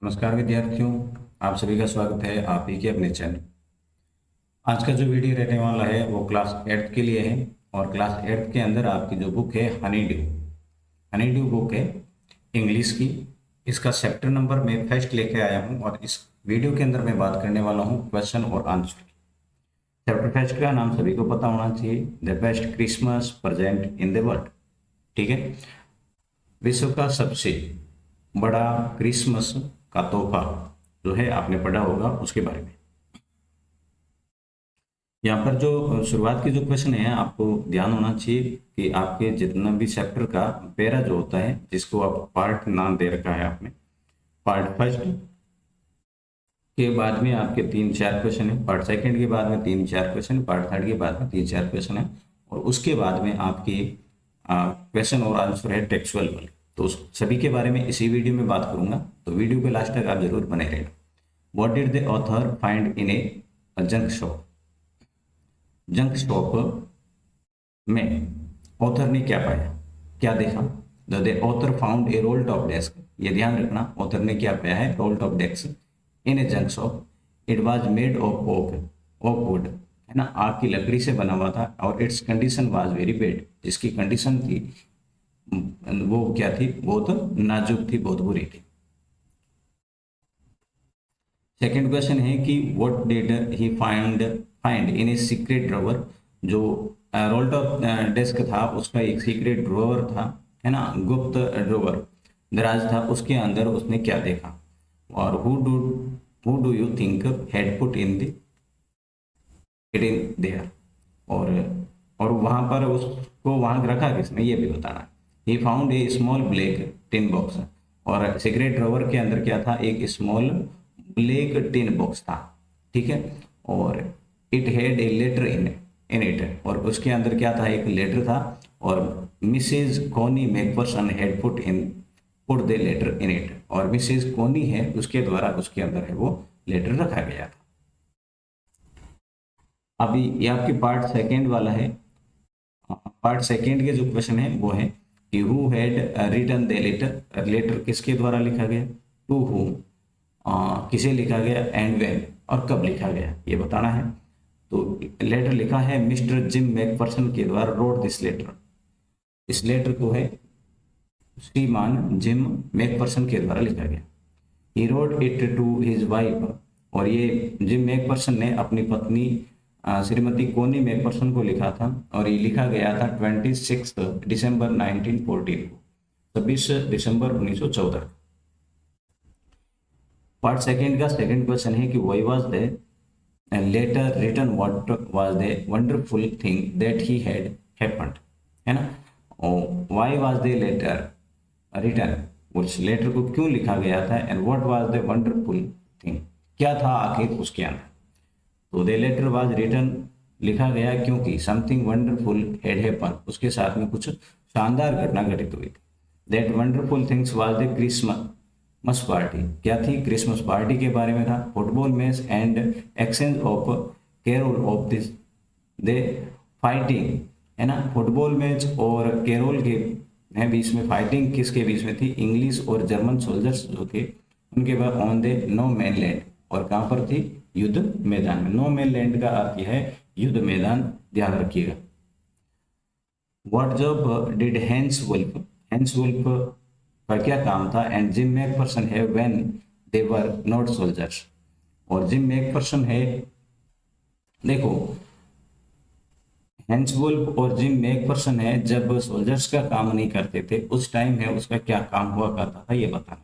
नमस्कार विद्यार्थियों, आप सभी का स्वागत है आप ही के अपने चैनल। आज का जो वीडियो रहने वाला है वो क्लास 8th के लिए है और क्लास 8th के अंदर आपकी जो बुक है हनी ड्यू बुक है इंग्लिश की। इसका चैप्टर नंबर मैं फर्स्ट लेके आया हूँ और इस वीडियो के अंदर मैं बात करने वाला हूँ क्वेश्चन और आंसर की। चैप्टर फर्स्ट का नाम सभी को पता होना चाहिए, the best Christmas present in the world. ठीक है, विश्व का सबसे बड़ा क्रिसमस का तोहफा जो है आपने पढ़ा होगा उसके बारे में। यहाँ पर जो शुरुआत की जो क्वेश्चन है आपको ध्यान होना चाहिए कि आपके जितना भी चैप्टर का पैरा जो होता है जिसको आप पार्ट नाम दे रखा है आपने, पार्ट फर्स्ट के बाद में आपके 3-4 क्वेश्चन है, पार्ट सेकंड के बाद में 3-4 क्वेश्चन, पार्ट थर्ड के बाद में 3-4 क्वेश्चन है और उसके बाद में आपकी क्वेश्चन और आंसर है टेक्सुअल वाले। तो उस सभी के बारे में इसी वीडियो में बात करूंगा, तो वीडियो के लास्ट तक आप जरूर बने रहना। What did the author find in A junk shop? Junk shop में ऑथर ने क्या पाया, क्या देखा? The author found a role top desk. ये ध्यान रखना, ऑथर ने क्या पाया है, role top desk in A junk shop. It was made of of would, है ना, आग की लकड़ी से बना हुआ था और it's condition was very bad, जिसकी कंडीशन थी वो क्या थी, बहुत नाजुक थी, बहुत बुरी थी। सेकंड क्वेश्चन है कि what did he find in a secret drawer. जो रोल टॉप डेस्क था उसका एक सीक्रेट ड्रॉवर था, है ना, गुप्त ड्रॉवर दराज था, उसके अंदर उसने क्या देखा? और who do you think had put in the it in their? और वहां पर उसको वहां रखा किसने, ये भी बताना है। He found a small black tin box, और सीक्रेट ड्रॉवर के अंदर क्या था, एक स्मॉल ब्लैक टिन बॉक्स था, ठीक है। और it had a letter in it, और उसके अंदर क्या था, एक लेटर था और Mrs Connie McPherson had put the letter in it, और मिसेज कॉनी है उसके द्वारा उसके अंदर है वो लेटर रखा गया था। अभी ये आपके पार्ट सेकेंड वाला है। पार्ट सेकेंड के जो क्वेश्चन है वो है कि who had written the letter, letter किसके द्वारा लिखा गया, टू हूम, किसे लिखा गया, एंड व्हेन, और कब लिखा गया, ये बताना है। तो लेटर लिखा है मिस्टर जिम मैकफर्सन के द्वारा, रोड दिस लेटर, इस लेटर को है श्रीमान जिम मैकफर्सन के द्वारा लिखा गया। He wrote it to his wife, और ये जिम मैकफर्सन ने अपनी पत्नी श्रीमती कोनी मैकफर्सन को लिखा था, और ये लिखा गया था 26 दिसंबर 1914 को, 26 दिसंबर 1914। पार्ट सेकेंड का सेकेंड क्वेश्चन है कि why was the letter written, what was the wonderful thing that he had happened, है ना। Why was the letter written, उस लेटर को क्यों लिखा गया था, and what was the wonderful thing, क्या था आखिर उसके अंदर। तो द लेटर वाज रिटन लिखा गया क्योंकि समथिंग वंडरफुल हैड हैपन, उसके साथ में कुछ शानदार घटना घटित हुई थी। That wonderful things was the Christmas party, क्या थी, क्रिसमस पार्टी के बारे में था। Football match and exchange of carol of this they fighting, है ना, फुटबॉल मैच और कैरोल के बीच में फाइटिंग किसके बीच में थी, इंग्लिश और जर्मन सोल्जर्स जो थे उनके बाद on the no man land, और कहाँ पर थी, युद्ध मैदान में। नो मैन लैंड का अर्थ यह है युद्ध मैदान, ध्यान रखिएगा। What job did Hans Wolf का क्या काम था, एंड जिम मैकफर्सन है when they were not soldiers, और जिम मैकफर्सन है, देखो हैंस वुल्फ और जिम मैकफर्सन है जब सोल्जर्स का काम नहीं करते थे उस टाइम है उसका क्या काम हुआ करता था, ये बताना।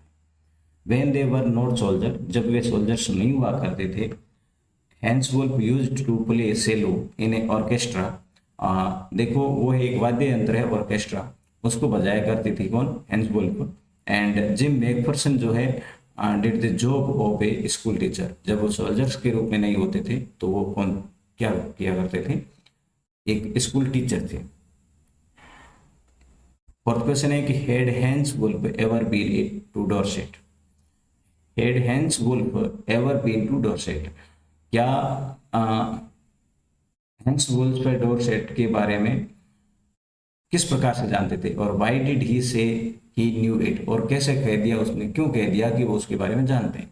When they were not soldier, जब वे सोल्जर्स नहीं हुआ करते थे, Hans Wolf used to play cello in a orchestra, देखो वो है एक वाद्य यंत्र है ऑर्केस्ट्रा, उसको बजाया करती थी कौन, Hans Wolf. And Jim McPherson जो है did the job of a school teacher, जब वो सोल्जर्स के रूप में नहीं होते थे तो वो कौन क्या किया करते थे, एक स्कूल टीचर थे। फोर्थ क्वेश्चन है कि had Hans Wolf ever been to Dorset, had Hans Wolf ever been to Dorset, क्या हैंस वुल्फ डॉर्सेट के बारे में किस प्रकार से जानते थे, और वाई डिड ही से ही न्यू इट, और कैसे कह दिया उसने, क्यों कह दिया कि वो उसके बारे में जानते हैं।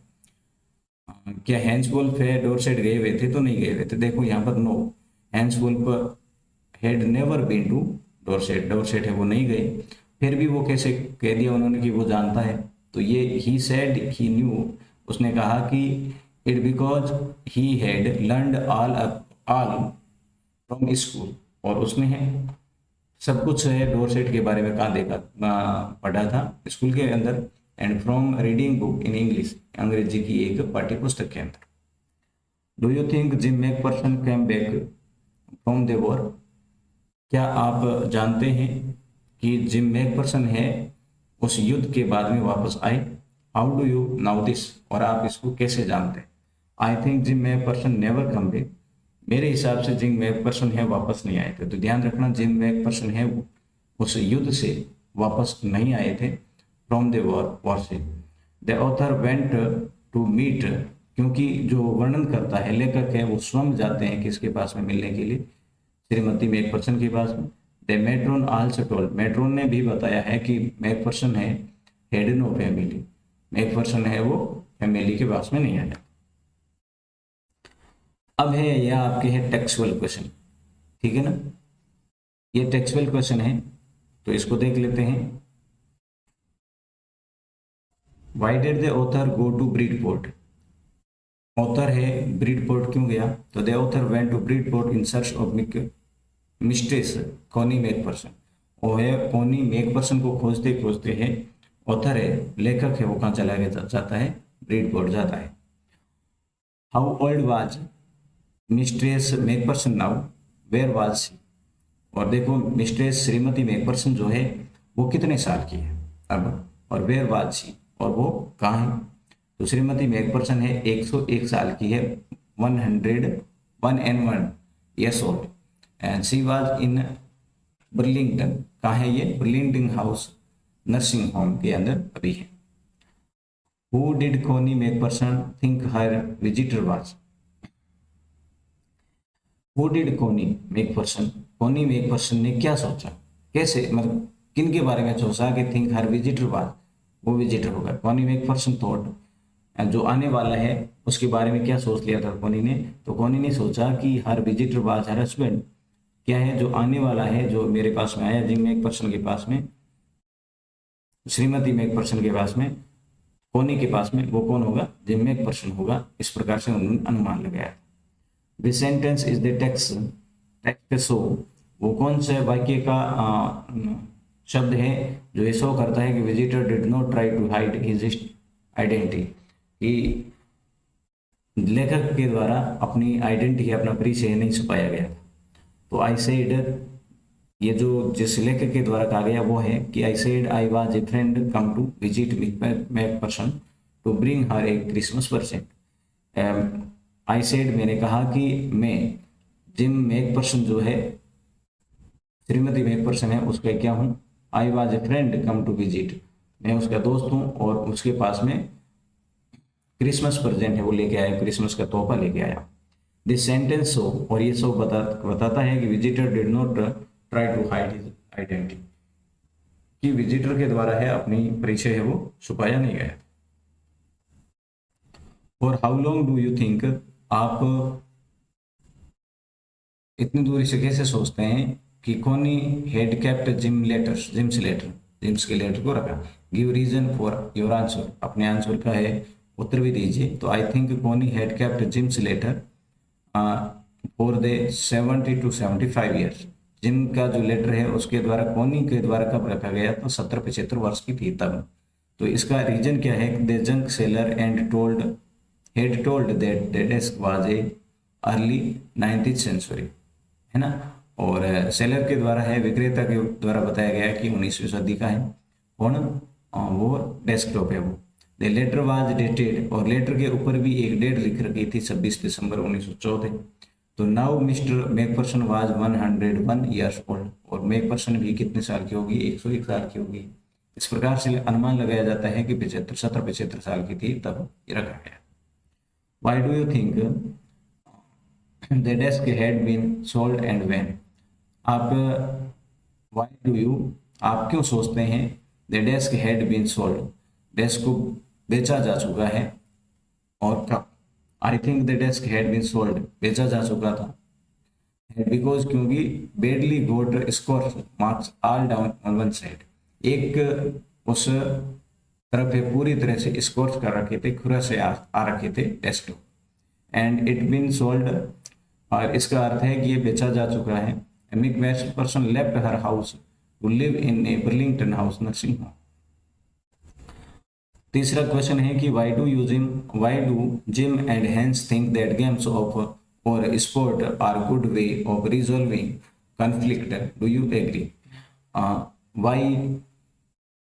क्या हैंस वुल्फ है डोरसेट गए हुए थे, तो नहीं गए हुए थे। देखो यहाँ पर no, Hans Wolf had never been to Dorset, Dorset है वो नहीं गए, फिर भी वो कैसे कह दिया उन्होंने कि वो जानता है। तो ये ही सेड ही न्यू, उसने कहा कि it because he had learned all from school, और उसने सब कुछ है डोरसेट के बारे में कहाँ देखा, पढ़ा था स्कूल के अंदर, and from reading book in English, अंग्रेजी की एक पाठ्य पुस्तक के अंदर। Do you think Jim McPherson came back from the war, क्या आप जानते हैं कि जिम मैकपर्सन है उस युद्ध के बाद में वापस आए। How do you know this, और आप इसको कैसे जानते हैं। I think Jim McPherson never come back, मेरे हिसाब से जिम मैकपर्सन है वापस नहीं आए थे। तो ध्यान रखना, जिम मैकपर्सन है उस युद्ध से वापस नहीं आए थे, फ्रॉम द वॉर से। The author went to meet, क्योंकि जो वर्णन करता है लेखक है वो स्वयं जाते हैं किसके पास में मिलने के लिए, श्रीमती मैकपर्सन के पास में। The matron also told, matron ने भी बताया है कि मैकपर्सन है हेड नो फैमिली, मैकपर्सन है वो फैमिली के पास में नहीं आया। अब है यह आपके है टेक्सुअल क्वेश्चन, ठीक है ना, ये टेक्सुअल क्वेश्चन है, तो इसको देख लेते हैं। Why did the author go to Bridport, author है ब्रीडपोर्ट क्यों गया, तो the author went to Bridport in search of mistress Connie Macpherson, वो है कॉनी मैकपर्सन को खोजते खोजते है, ऑथर है लेखक है वो कहाँ चला गया जाता है, ब्रीडपोर्ट जाता है। How old was mistress Macpherson now, where was she, और देखो मिस्ट्रेस श्रीमती मैकपर्सन जो है वो कितने साल की है अब, और वेयर वाज शी, और वो कहाँ है। तो श्रीमती मैकपर्सन है 101 साल की है, 101 years old, and she was in Burlington, कहाँ है ये, बर्लिंगटन हाउस नर्सिंग होम के अंदर अभी है। Who did Connie Macpherson think her visitor was, who did Connie Macpherson, Connie Macpherson ने क्या सोचा, कैसे मतलब किन के बारे में सोचा कि थिंक हर विजिटर वाज, वो विजिटर होगा। कॉनी मैकपर्सन थॉट, जो आने वाला है उसके बारे में क्या सोच लिया था कॉनी ने, तो कॉनी ने सोचा कि हर विजिटर वाज हर हस्बैंड, क्या है जो आने वाला है जो मेरे पास में आया जिम मैकपर्सन के पास में, श्रीमती मैकपर्सन के पास में, कॉनी के पास में, वो कौन होगा, जिम मैकपर्सन होगा। इस प्रकार से उन्होंने अनुमान लगाया। This sentence is the text show, वो कौन से वाक्य का शब्द है जो ये शो करता है कि visitor did not try to hide his identity, कि लेखक के द्वारा अपनी आइडेंटिटी अपना परिचय नहीं छुपाया गया। तो आई सेड, ये जो जिस लेखक के द्वारा कहा गया वो है कि I said I was a friend come to visit Macpherson to bring her a Christmas present. I said, मैंने कहा कि मैं जिम मैकपर्सन जो है श्रीमती मैकपर्सन है उसका क्या हूँ, I was a friend come to visit, मैं उसका दोस्त हूँ और उसके पास में क्रिसमस प्रेजेंट है वो लेके आया, क्रिसमस का तोहफा लेके आया। दिस सेंटेंस शो, और ये शो बताता है कि visitor did not try to hide his identity, कि विजिटर के द्वारा है अपनी परिचय है वो छुपाया नहीं गया। और how long do you think, आप इतनी दूरी से कैसे सोचते हैं कि कॉनी हेड कैप्ट जिम्स के लेटर को रखा। Give reason for your answer, अपने आंसर का है उत्तर भी दीजिए। तो I think Connie had kept Jim's letter for the 70 to 75 years, Jim का जो लेटर है उसके द्वारा कॉनी के द्वारा कब रखा गया, तो 70-75 वर्ष की थी तब। तो इसका रीजन क्या है, the junk seller and told that the desk was a early 19th century, है ना। और सेलर के द्वारा है, विक्रेता के द्वारा बताया गया कि 19वीं सदी का है कौन, वो डेस्कटॉप है वो। द लेटर वाज डेटेड, और लेटर के ऊपर भी एक डेट लिख रखी थी 26 दिसंबर 1914। तो now mister Macpherson was 101 years old, और मैकपर्सन भी कितने साल की होगी, 101 साल की होगी। इस प्रकार से अनुमान लगाया जाता है कि 75 साल की थी तब ये रखा गया। Why do you think the desk had been sold and when, आप वाई डू यू, आप क्यों सोचते हैं, the desk had been sold, desk को बेचा जा चुका है, और कब, I think the desk had been sold, बेचा जा चुका था, बिकॉज क्योंकि badly got score marks all down on one side, एक उस तरफ है पूरी तरह से स्कोर कर रखे थे, खुरा से आ रखे थे desk, and it been sold, और इसका अर्थ है कि ये बेचा जा चुका है। Mick West person left her house to live in a Burlington House nursing home. तीसरा क्वेश्चन है कि why do Jim and Hans think that games of और sport are good way of resolving conflict, do you agree? Why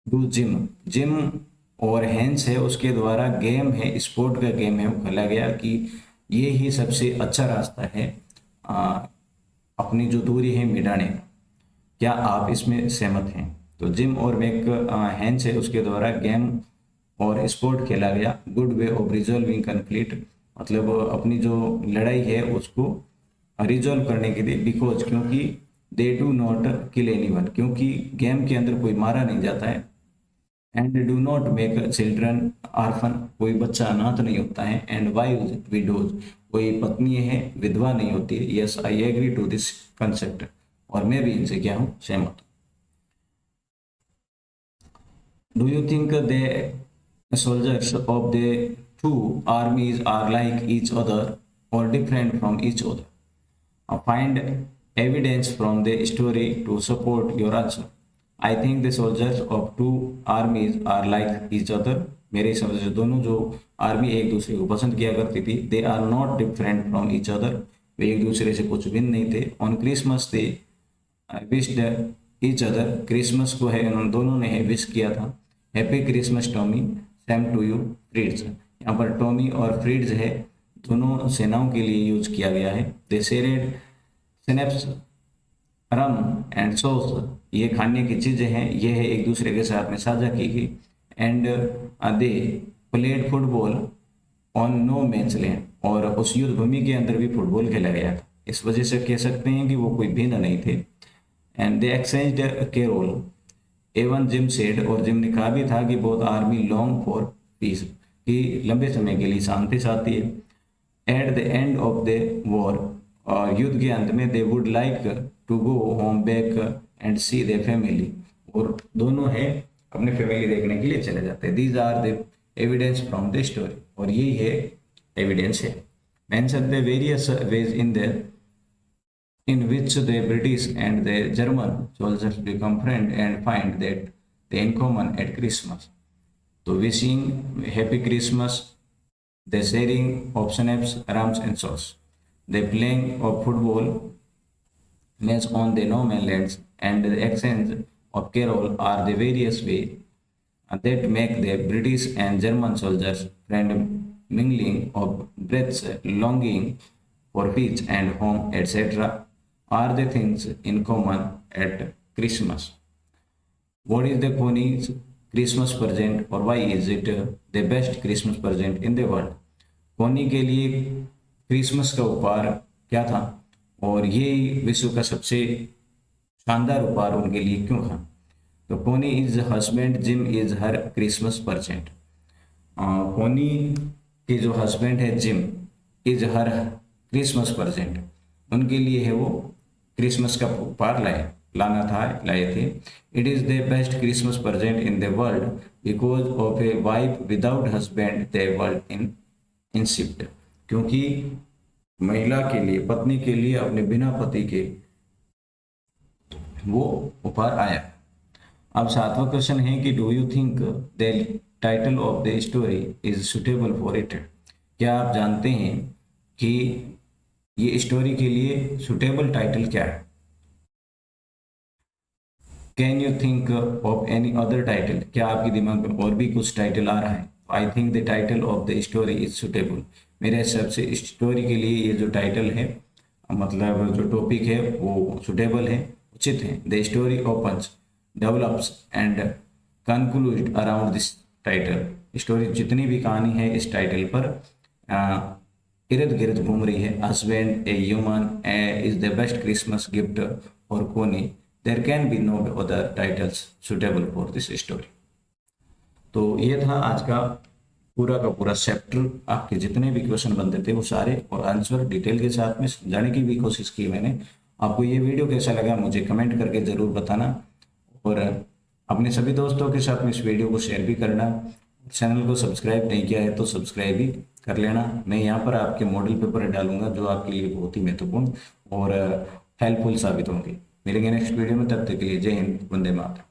do Jim और Hans है उसके द्वारा game है, sport का गेम है, वो खेला गया कि ये ही सबसे अच्छा रास्ता है अपनी जो दूरी है मिटाने का। क्या आप इसमें सहमत हैं? तो जिम और मैक हैंस है उसके द्वारा गेम और स्पोर्ट खेला गया, good way of resolving conflict, मतलब अपनी जो लड़ाई है उसको रिजॉल्व करने के लिए, बिकॉज क्योंकि they do not kill anyone, क्योंकि गेम के अंदर कोई मारा नहीं जाता है, and do not make children orphan, कोई बच्चा अनाथ नहीं होता है, एंड वाइव्स विडोज, कोई पत्नी है विधवा नहीं होती है। Yes I agree to this concept, और मैं भी इनसे क्या हूँ, सहमत हूँ। Do you think the soldiers of the two armies are like each other or different from each other? Find evidence from the story to support your answer. I think the soldiers of two armies are like each other. मेरे हिसाब से दोनों जो army एक दूसरे को पसंद किया करती थी, they are not different from each other, वे एक दूसरे से कुछ भिन्न नहीं थे। On Christmas they wished each other, Christmas को है उन दोनों ने विश किया था। Happy Christmas Tommy, same to you friends, यहाँ पर टॉमी और फ्रीड्स है दोनों सेनाओं के लिए यूज किया गया है। दे shared snaps rum and sauce, ये खाने की चीज़ें हैं, ये है एक दूसरे के साथ में साझा की गई। And they played football on no man's land, और उस युद्ध भूमि के अंदर भी फुटबॉल खेला गया था, इस वजह से कह सकते हैं कि वो कोई भिन्न नहीं थे। And they exchanged carol, even Jim said, और जिम ने कहा भी था कि बहुत आर्मी लॉन्ग फॉर पीस, कि लंबे समय के लिए शांति चाहती है। At the end of the war, और युद्ध के अंत में, they would like to go home back and see the family, और दोनों है अपने फैमिली देखने के लिए चले जाते हैं। These are the evidence from the story, और यही है एविडेंस है। Mention the various ways in which the British and the German soldiers become friends and find that they in common at Christmas. So wishing happy Christmas, the sharing of snaps, rams and sauce, the playing of football match on the no man lands, and the exchange of carol are the various ways that make the British and German soldiers friend, mingling of breaths, longing for peace and home, etc. are the things in common at Christmas. What is the Coney's Christmas present, or why is it the best Christmas present in the world? कोनी के लिए Christmas का उपहार क्या था, और ये विश्व का सबसे शानदार उपहार उनके लिए क्यों था? तो कोनी is husband, gym is her Christmas present. कोनी के जो हस्बैंड है gym is her Christmas present, उनके लिए है वो क्रिसमस का उपहार लाए थे। It is the best Christmas present in the world because of a wife without husband the world in shift, क्योंकि महिला के लिए, पत्नी के लिए अपने बिना पति के वो उपहार आया। अब सातवां क्वेश्चन है कि do you think the title of the story is suitable for it? क्या आप जानते हैं कि ये स्टोरी के लिए सुटेबल टाइटल क्या है? Can you think of any other title, क्या आपके दिमाग में और भी कुछ टाइटल आ रहा है? आई think the title of the story is suitable, मेरे हिसाब से स्टोरी के लिए ये जो टाइटल है, मतलब जो टॉपिक है वो सुटेबल है, उचित है। The story opens, develops and conclude around this title, story जितनी भी कहानी है इस टाइटल पर इर्द गिर्द घूम रही है। Husband a human is the best Christmas gift, और Connie there can be no other titles suitable for this story. तो ये था आज का पूरा चैप्टर। आपके जितने भी क्वेश्चन बनते थे वो सारे और आंसर डिटेल के साथ में समझाने की भी कोशिश की मैंने। आपको ये वीडियो कैसा लगा मुझे कमेंट करके ज़रूर बताना, और अपने सभी दोस्तों के साथ में इस वीडियो को शेयर भी करना। चैनल को सब्सक्राइब नहीं किया है तो सब्सक्राइब भी कर लेना। मैं यहाँ पर आपके मॉडल पेपर डालूंगा जो आपके लिए बहुत ही महत्वपूर्ण और हेल्पफुल साबित होंगे। मिलेंगे नेक्स्ट वीडियो में, तब तक के लिए जय हिंद, वंदे मातरम।